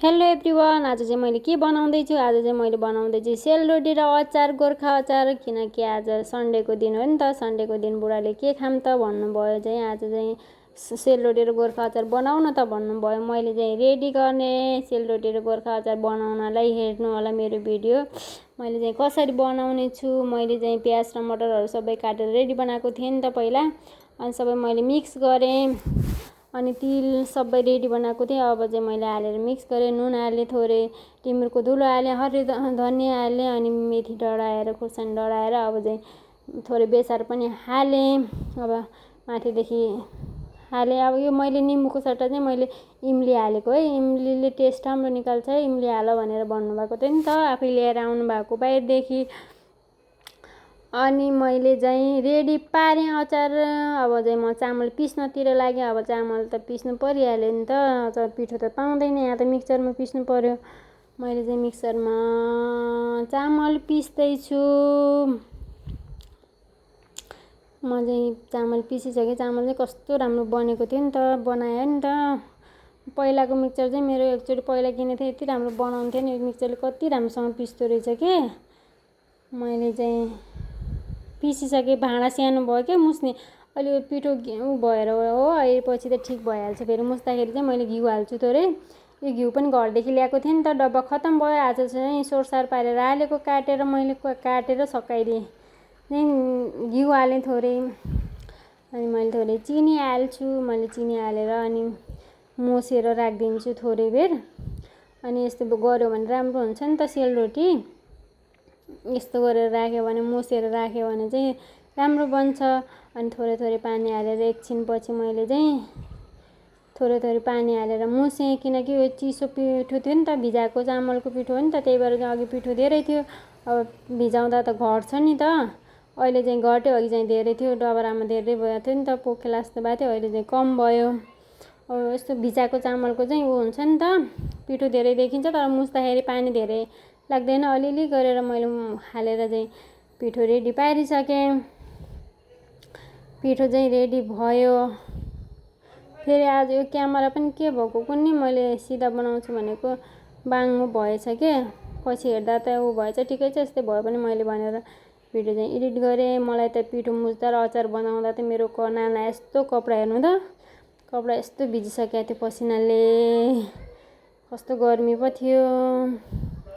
Hello everyone, आज चाहिँ मैले के बनाउँदैछु। आज चाहिँ मैले बनाउँदैछु सेलरोटी र अचार, गोर्खा अचार। किनकि आज सन्डेको दिन हो नि त। सन्डेको दिन बुढाले के खाम त भन्नुभयो। चाहिँ आज चाहिँ सेलरोटी र गोर्खा अचार बनाऊ न त भन्नुभयो। मैले चाहिँ रेडी गर्ने सेलरोटी र गोर्खा अचार बनाउनलाई हेर्नु होला मेरो भिडियो। मैले चाहिँ कसरी बनाउने छु। मैले चाहिँ प्याज र मटरहरू सबै काटेर रेडी बनाएको थिएँ नि त पहिला। अनि सबै मैले मिक्स गरेँ। अनि तिल सबै रेडी बनाएको थिएँ। अब चाहिँ मैले हालेर मिक्स गरेँ। नुन हालेँ, थोरै टिमुरको धुलो हालेँ, हरियो धनियाँ हालेँ, अनि मेथी डढाएर खुर्सानी डढाएर अब चाहिँ थोरै बेसार पनि हालेँ। अब माथिदेखि हालेँ। अब यो मैले निम्बुको सट्टा चाहिँ मैले इम्ली हालेको है। इम्लीले टेस्ट राम्रो निकाल्छ, इम्ली हाल भनेर भन्नुभएको थियो नि त आफै लिएर आउनु भएको बाहिरदेखि। अनि मैले चाहिँ रेडी पारेँ अचार। अब चाहिँ म चामल पिस्नतिर लागेँ। अब चामल त पिस्नु परिहाल्यो नि त, अचार पिठो त पाउँदैन, यहाँ त मिक्सरमा पिस्नु पर्यो। मैले चाहिँ मिक्सरमा चामल पिस्दैछु। म चाहिँ चामल पिसिसकेँ। चामल चाहिँ कस्तो राम्रो बनेको थियो नि त, बनायो नि त। पहिलाको मिक्सर चाहिँ मेरो एकचोटि पहिला किनेको थिएँ, यति राम्रो बनाउँथ्यो नि। मिक्सरले कति राम्रोसँग पिस्दो रहेछ कि। मैले चाहिँ पिसिसकेँ। भाँडा सानो भयो क्या मुस्ने। अहिले पिठो ऊ भएर हो, पछि त ठिक भइहाल्छ। फेरि मुस्दाखेरि चाहिँ मैले घिउ हाल्छु थोरै। यो घिउ पनि घरदेखि ल्याएको थिएँ नि त, डब्बा खत्तम भयो। आज चाहिँ सोरसार पारेर हालेको, काटेर मैले काटेर सकाइदिएँ। घिउ हालेँ थोरै। अनि मैले थोरै चिनी हाल्छु। मैले चिनी हालेर अनि मोसेर राखिदिन्छु थोरै बेर। अनि यस्तो गऱ्यो भने राम्रो हुन्छ नि त सेलरोटी। यस्तो गरेर राख्यो भने, मोसेर राख्यो भने चाहिँ राम्रो बन्छ। अनि थोरै थोरै पानी हालेर एकछिनपछि मैले चाहिँ थोरै थोरै पानी हालेर मुसेँ। किनकि यो चिसो पिठो थियो नि त, भिजाएको चामलको पिठो हो नि त, त्यही भएर चाहिँ अघि पिठो धेरै थियो। अब भिजाउँदा त घट्छ नि त। अहिले चाहिँ घट्यो, अघि चाहिँ धेरै थियो, डबरामा धेरै भएको थियो नि त, पोखेला जस्तो भएको थियो। अहिले चाहिँ कम भयो। अब यस्तो भिजाएको चामलको चाहिँ ऊ हुन्छ नि त, पिठो धेरै देखिन्छ, तर मुस्दाखेरि पानी धेरै लाग्दैन। अलिअलि गरेर मैले हालेर चाहिँ पिठो रेडी पारिसकेँ। पिठो चाहिँ रेडी भयो। फेरि आज यो क्यामेरा पनि के भएको कुन्नी, मैले सिधा बनाउँछु भनेको बाङ्गो भएछ के। पछि हेर्दा त ऊ भएछ, ठिकै छ। यस्तै भयो भने मैले भनेर भिडियो चाहिँ एडिट गरेँ। मलाई त पिठो मुस्दा र अचार बनाउँदा त मेरो नाना यस्तो कपडा हेर्नु त, कपडा यस्तो भिजिसकेको थियो पसिनाले। कस्तो गर्मी पो थियो।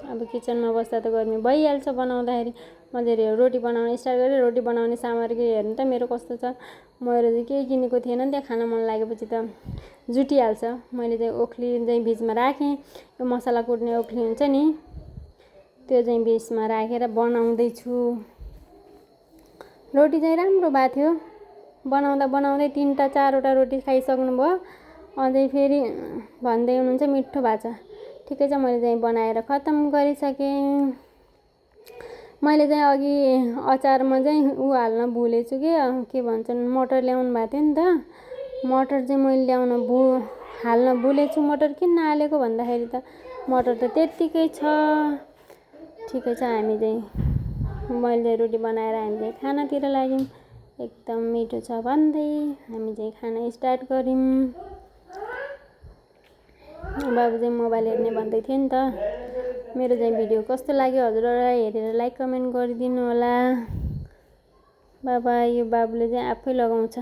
अब किचनमा बस्दा त गर्मी भइहाल्छ बनाउँदाखेरि। मैले रोटी बनाउन स्टार्ट गरेँ। रोटी बनाउने सामग्री हेर्नु त मेरो कस्तो छ। मैले चाहिँ केही किनेको थिएन नि त, खाना मन लागेपछि त जुटिहाल्छ। मैले चाहिँ ओख्ली चाहिँ बिचमा राखेँ। यो मसला कुट्ने ओख्ली हुन्छ नि, त्यो चाहिँ बिचमा राखेर बनाउँदैछु। रोटी चाहिँ राम्रो भएको थियो। बनाउँदा बनाउँदै 3टा 4वटा रोटी खाइसक्नु भयो। अझै फेरि भन्दै हुनुहुन्छ मिठो भएको छ। ठिकै छ, मैले चाहिँ बनाएर खत्तम गरिसकेँ। मैले चाहिँ अघि अचारमा चाहिँ ऊ हाल्न भुलेछु के भन्छन्, मटर ल्याउनु भएको थियो नि त। मटर चाहिँ मैले हाल्न भुलेछु। मटर किन नहालेको भन्दाखेरि त मटर त त्यत्तिकै छ। ठिकै छ, हामी चाहिँ मैले रोटी बनाएर हामी चाहिँ खानातिर लाग्यौँ। एकदम मिठो छ भन्दै हामी चाहिँ खाना स्टार्ट गऱ्यौँ। बाबु चाहिँ मोबाइल हेर्ने भन्दै थियो नि त। मेरो चाहिँ भिडियो कस्तो लाग्यो हजुरहरूलाई हेरेर लाइक कमेन्ट गरिदिनु होला। बाबा, यो बाबुले चाहिँ आफै लगाउँछ।